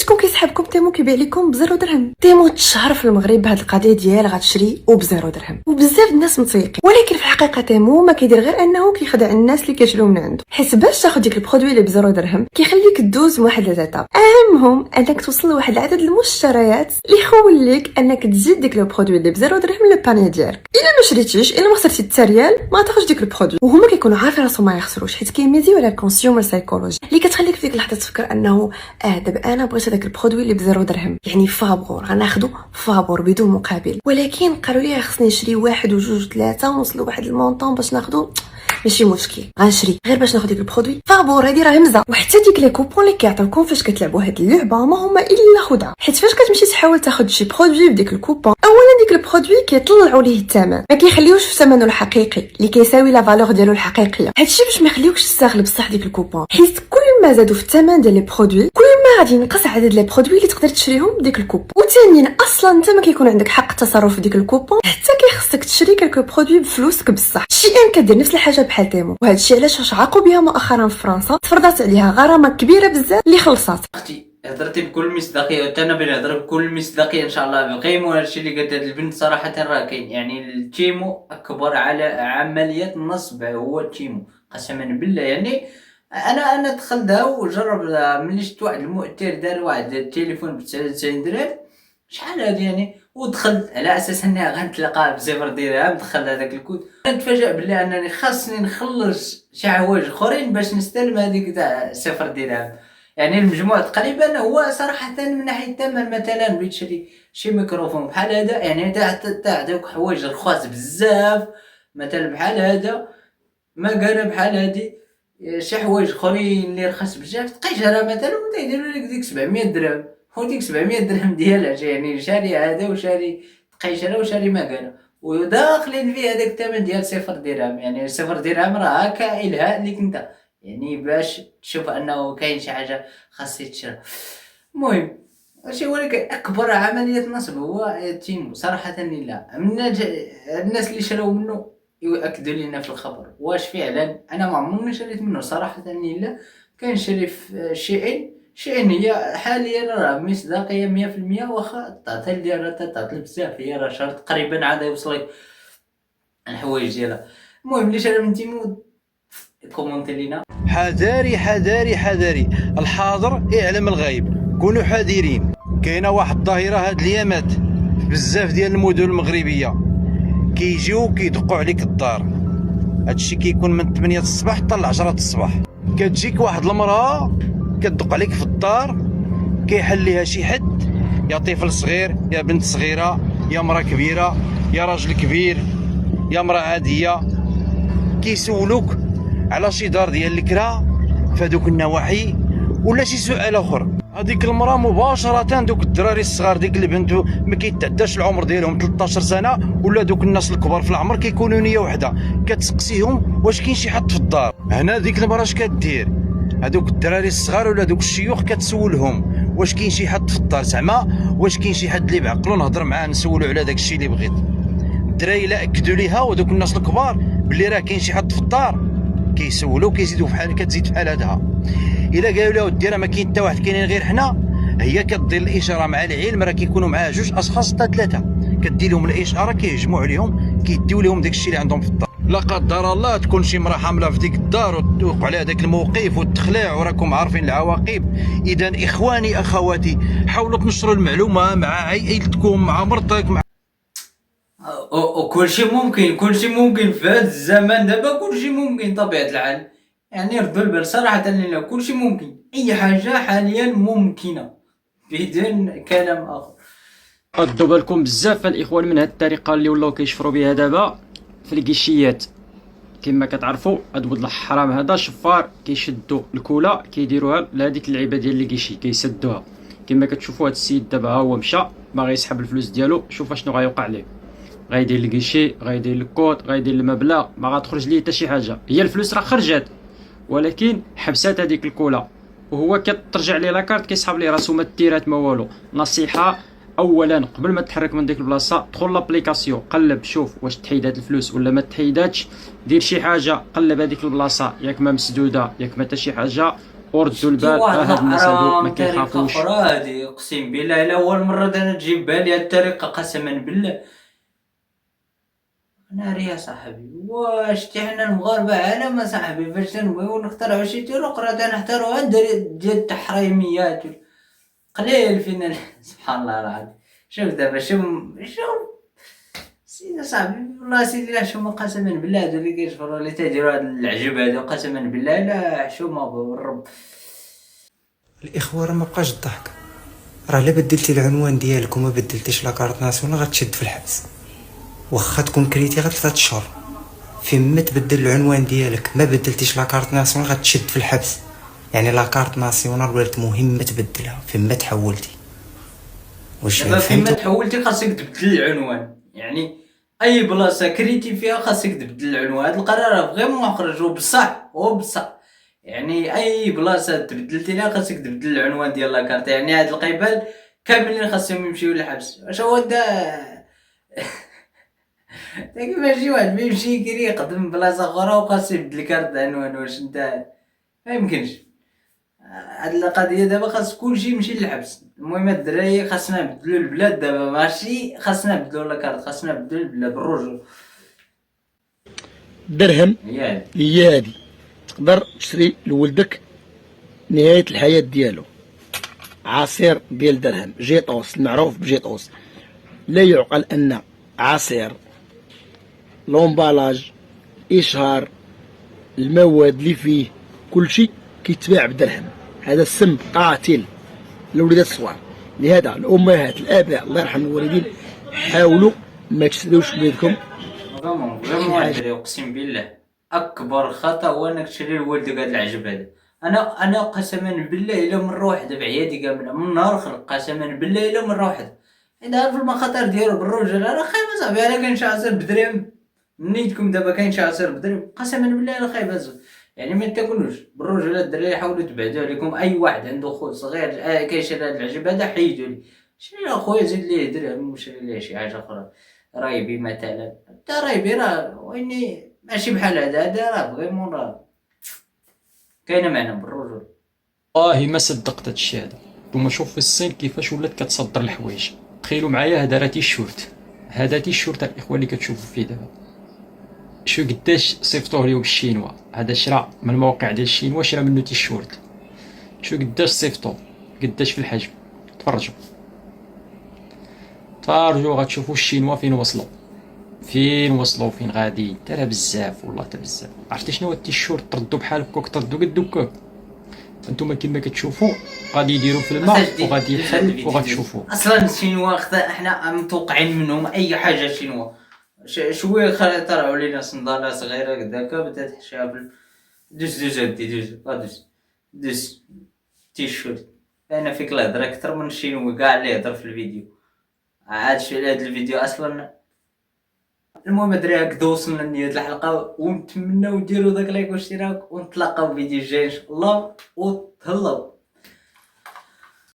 شكون كيسحبكم؟ تيمو كيبيع لكم بزيرو درهم. تيمو تشهر في المغرب بهاد القضيه ديال غتشري وبزيرو درهم، وبزاف الناس متسيقين، ولكن في الحقيقه تيمو ما كيدير غير انه كيخدع الناس اللي كيشريو من عنده، حيت باش تاخذ ديك البرودوي اللي بزيرو درهم كيخليك دوز واحد ليتاب. اهمهم انك توصل لواحد العدد المشتريات اللي يخولك انك تزيد ديك لو برودوي اللي بزيرو درهم للباني ديالك. الا ما شريتيش، الا ما خسرتي حتى ريال، ما تاخذش ديك البرودوي. وهما كيكونوا عارفين راسهم ما يخسروش، حيت كيميزيو على الكونسيومر سايكولوجي اللي كتخليك في ديك اللحظه تفكر انه دابا انا بغيت هذاك البرودوي اللي بزيرو درهم، يعني فابور غناخذو فابور بدون مقابل. ولكن قالوا لي خصني نشري واحد وجوج وثلاثه ونوصلوا واحد المونطون باش ناخذو، ماشي مشكل غنشري غير باش ناخذ ديك البرودوي فابور. هذه راه همزه. وحتى ديك لي كوبون اللي كيعطيوكم فاش كتلعبوا هاد اللعبه ما هما الا خدعه، حيت فاش كتمشي تحاول تاخذ شي برودوي بديك الكوبون، اولا ديك البرودوي كيطلعوا ليه الثمن، ما كيخليوش في ثمنه الحقيقي اللي كيساوي لا فالور ديالو الحقيقيه. هادشي باش ما يخليوكش تستغل بصح ديك الكوبون، حيت كل ما زادوا في الثمن ديال لي برودوي كل ما غادي ينقص عدد لي برودوي اللي تقدر تشريهم بديك الكوبون. وثانيا اصلا انت ما كيكون عندك حق التصرف في ديك الكوبون، حتى كيخصك تشري كلكو برودوي بفلوسك بصح. شي ان كدير نفس الحاجه بحال تيمو، وهذا الشيء علاش عاقوا بها مؤخرا في فرنسا، تفرضات عليها غرامه كبيره بزاف اللي خلصت. اختي هضرتي بكل مصداقيه، وحتى انا بنهضر بكل مصداقيه ان شاء الله. بقيموا هادشي اللي قالت هاد البنت صراحه راه كاين، يعني التيمو اكبر على عمليات النصب هو التيمو قسما بالله. يعني انا دخلتها وجربتها ملي شفت واحد المؤثر دار واحد التليفون ب 99 درهم شحال هادي يعني، ودخلت على اساس اني غنتلاقى بصفر درهم. دخل هذاك الكود نتفاجئ بالله انني خاصني نخلص شي حوايج اخرين باش نستلم هذيك تاع صفر درهم. يعني المجموع تقريبا هو صراحه من ناحيه الثمن، مثلا بغيت تشري شي ميكروفون بحال هذا، يعني تاع دوك حوايج رخاص بزاف، مثلا بحال هذا ما قال بحال هادي شي حوايج اخرين اللي رخص بزاف تقيشرها مثلا وتيديروا لك ديك 700 درهم. وديك 700 درهم ديالها يعني شاري هذا وشاري تقيشرها وشاري ما قال، وداخلين فيه هذاك الثمن ديال صفر درهم. يعني صفر درهم راه كايلها ليك انت، يعني باش تشوف انه كاين شي حاجه خاص يتشرى. المهم شي ولكن اكبر عمليه نصب هو تيمو صراحه لله. من الناس اللي شراو منه يؤكدوا لنا في الخبر واش فعلا. انا ما عمرني شريت منه صراحه لله. كان شري في شيئين هي حاليا راه مصداقيه 100%، واخا تعطي ديالها تعطي بزاف، هي راه شهر تقريبا عاد يوصلك الحوايج ديالها. المهم اللي شرا من تيمو كومونتي لينا. حذاري حذاري حذاري، الحاضر يعلم الغيب، كونوا حذرين. كاينه واحد الظاهره هاد الايامات في بزاف ديال المدن المغربيه، كيجيو كيدقوا عليك الدار. هادشي كيكون من 8 الصباح حتى ل 10 الصباح. كتجيك واحد المراه كتدق عليك في الدار، كيحل ليها شي حد، يا طفل صغير يا بنت صغيره يا مراه كبيره يا راجل كبير يا مراه عاديه، كيسولوك على شي دار ديال الكرا فهادوك النواحي ولا شي سؤال اخر. هذيك المراه مباشره دوك الدراري الصغار، ديك البنت ما كيتعداش العمر ديالهم 13 سنه، ولا دوك الناس الكبار في العمر كيكونوا نيه وحده، كتسقسيهم واش كاين شي حد في الدار. هنا ديك المراه اش كدير؟ هذوك الدراري الصغار ولا دوك الشيوخ كتسولهم واش كاين شي حد في الدار، زعما واش كاين شي حد اللي بعقلو نهضر معاه نسولو على داك الشيء اللي بغيت. الدراري لا اكدوا ليها ودوك الناس الكبار بلي راه كاين شي حد في الدار، كيسولوا كيزيدوا فحال كتزيد فحال هذا. الا قالوا لها ودي راه ما كاين حتى واحد كاينين غير حنا، هي كدير الاشاره مع العلم راه كيكونوا معاها جوج اشخاص حتى ثلاثه، كدير لهم الاشاره كيهجموا عليهم كيديو لهم داك الشيء اللي عندهم في الدار. لا قدر الله تكون شي مراه حامله في ديك الدار وتوقع عليها داك الموقف والتخليع، وراكم عارفين العواقب. اذا اخواني اخواتي حاولوا تنشروا المعلومه مع عائلتكم مع مرتك مع وكل شيء ممكن، كل شيء ممكن في هذا الزمان دابا، كل شيء ممكن طبيعة الحال. يعني ردوا البال صراحة لنا، كل شيء ممكن، أي حاجة حاليا ممكنة بدون كلام آخر. ردوا بالكم بزاف الاخوان من هاد الطريقه اللي ولاو كيشفروا بها دابا في الكيشيات. كما كتعرفوا هاد ولد الحرام هذا شفار، كيشدوا الكولا كيديروها لهاديك اللعيبه ديال الكيشي كيسدوها. كما كتشوفوا هاد السيد دابا ها هو مشى باغي يسحب الفلوس ديالو، شوف شنو غيوقع ليه. غيدير الكيشي، غيدير الكود، غيدير المبلغ، ما غتخرج ليه حتى شي حاجه. هي الفلوس راه خرجت ولكن حبسات هذيك الكولا، وهو كترجع ليه لاكارت كيسحب ليه راسو ما تيرات ما والو. نصيحه اولا قبل ما تحرك من ديك البلاصه دخل لابليكاسيون، قلب شوف واش تحيدات الفلوس ولا ما تحيداتش. دير شي حاجه، قلب هذيك البلاصه ياك ما مسدوده ياك ما حتى شي حاجه، وردوا البال واحد هاد الناس هادو ما الحرام طريقة كيخافوش. أخرى هادي، أقسم بالله إلا أول مرة أنا تجيب بالي هاد الطريقة، قسما بالله. ناري يا صاحبي، واش حنا المغاربة عالم صاحبي، فاش تنبغيو نخترعو شي طرق راه تنحتارو ديال التحريميات قليل فينا. سبحان الله العظيم. شوف دابا شوف سيدي صاحبي، والله سيدي لا حشومة، قسما بالله هادو اللي كيشفروا اللي تيديروا هاد العجب هادو، قسما بالله لا حشومة والرب. الاخوه راه ما بقاش الضحك، راه الا بدلتي العنوان ديالك وما بدلتيش لاكارت ناسيونال غتشد في الحبس، واخا تكون كريتي غير 3 شهور. فيما تبدل العنوان ديالك ما بدلتيش لاكارت ناسيونال غتشد في الحبس. يعني لاكارت ناسيونال ولات مهمه تبدلها فيما تحولتي. واش دابا فيما فهمتوا؟ تحولتي خاصك تبدل العنوان، يعني اي بلاصه كريتي فيها خاصك تبدل العنوان. هاد القرار فريمون خرج وبصح يعني اي بلاصه تبدلتي لها خاصك تبدل العنوان ديال لاكارت. يعني هاد القبال كاملين خاصهم يمشيو للحبس. واش هو دا كيفاش شي واحد بيمشي يكري يقدم بلاصه اخرى وخاصو يبدل كارت عنوان؟ واش انت ما يمكنش. هاد القضيه دابا خاص كلشي يمشي للحبس. المهم الدراري خاصنا نبدلو البلاد دابا، ماشي خاصنا نبدلو لاكارت، خاصنا نبدلو البلاد بالرجل. درهم ياك هي هادي تقدر تشري لولدك نهاية الحياة ديالو. عصير ديال درهم جيطوس، المعروف بجيطوس. لا يعقل أن عصير لومبالاج إشهار المواد اللي فيه كلشي كيتباع بدرهم. هذا السم قاتل لوليدات الصغار. لهذا الأمهات الآباء الله يرحم الوالدين حاولوا ما تشريوش ولادكم فريمون الدراري، اقسم بالله اكبر خطا هو انك تشري لولدك هاد العجب هذا. انا قسما بالله الا مره واحده بعيادي كامله من نهار خلق، قسما بالله الا مره واحده. اذا عارف المخاطر ديالو بالرجل راه خايب صاحبي. انا كاين شي عصير بدرهم نيتكم دابا، كاين شي عصير بدرهم قسما بالله الا خايب هزو. يعني ما تاكلوش بالرجل. الدراري حاولوا تبعدوا عليكم. اي واحد عنده خو صغير كيشري هاد العجب هذا حيدوا لي. شري له خويا زيد ليه درهم وشري ليه شي حاجه اخرى. رايبي مثلا، تا رايبي راه ويني ماشي بحال هذا راه فريمون راه كاينه معنا بالرجل. والله ما صدقت هادشي هذا. نتوما شوف في الصين كيفاش ولات كتصدر الحوايج. تخيلوا معايا هذا راه تيشورت، هذا تيشورت الاخوان اللي كتشوفوا فيه دابا. شو قداش صيفطوه ليهم الشينوا. هذا شرا من الموقع ديال الشينوا، شرا منه تيشورت. شو قداش صيفطوه، قداش في الحجم. تفرجوا غتشوفوا الشينوا فين وصلوا، فين غادي. ترى بزاف والله، تا بزاف. عرفتي شنو هو التيشورت؟ تردو بحال هكاك، تردو قد هكاك. انتم كما كتشوفوا غادي يديروا في الماء وغادي يحل وغتشوفوا. اصلا الشينوا احنا متوقعين منهم اي حاجه. الشينوا شويه طلعوا لينا صنداله صغيره كداكا بدات تحشها دوز هدي دوز تيشورت. انا فيك الهضره اكثر من الشينوا كاع اللي يهضر في الفيديو. عاد شي هذا الفيديو اصلا. المهم الدراري هكذا وصلنا لنهاية الحلقه، ونتمناو ديروا داك لايك واشتراك، ونتلاقاو في فيديو جاي ان شاء الله، وتهلاو.